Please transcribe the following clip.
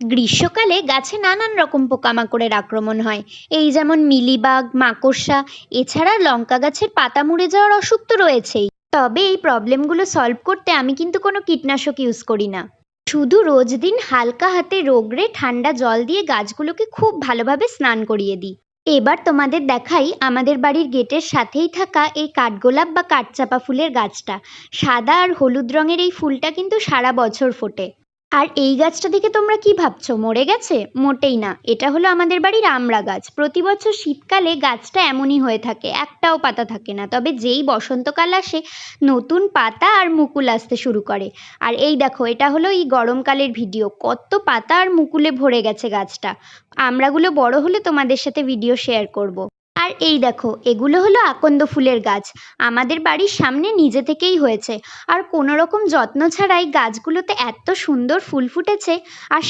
গ্রীষ্মকালে গাছে নানান রকম পোকামাকড়ের আক্রমণ হয়। এই যেমন মিলিবাগ, মাকড়সা, এছাড়া লঙ্কা গাছের পাতা মুড়ে যাওয়ার অসুখ তো রয়েছেই। তবে এই প্রবলেমগুলো সলভ করতে আমি কিন্তু কোনো কীটনাশক ইউজ করি না। শুধু রোজ দিন হালকা হাতে রগড়ে ঠান্ডা জল দিয়ে গাছগুলোকে খুব ভালোভাবে স্নান করিয়ে দিই। এবার তোমাদের দেখাই আমাদের বাড়ির গেটের সাথেই থাকা এই কাঠগোলাপ বা কাঠচাপা ফুলের গাছটা। সাদা আর হলুদ রঙের এই ফুলটা কিন্তু সারা বছর ফোটে। আর এই গাছটা দেখে তোমরা কি ভাবছো মরে গেছে? মোটেই না, এটা হলো আমাদের বাড়ির আমড়া গাছ। প্রতি বছর শীতকালে গাছটা এমনই হয়ে থাকে, একটাও পাতা থাকে না। তবে যেই বসন্তকাল আসে, নতুন পাতা আর মুকুল আসতে শুরু করে। আর এই দেখো, এটা হলো এই গরমকালের ভিডিও, কত পাতা আর মুকুলে ভরে গেছে গাছটা। আমড়াগুলো বড় হলে তোমাদের সাথে ভিডিও শেয়ার করব। আর এই দেখো, এগুলো হলো আকন্দ ফুলের গাছ। আমাদের বাড়ির সামনে নিজে থেকেই হয়েছে। আর কোনো রকম যত্ন ছাড়াই গাছগুলোতে এত সুন্দর ফুল ফুটেছে। আর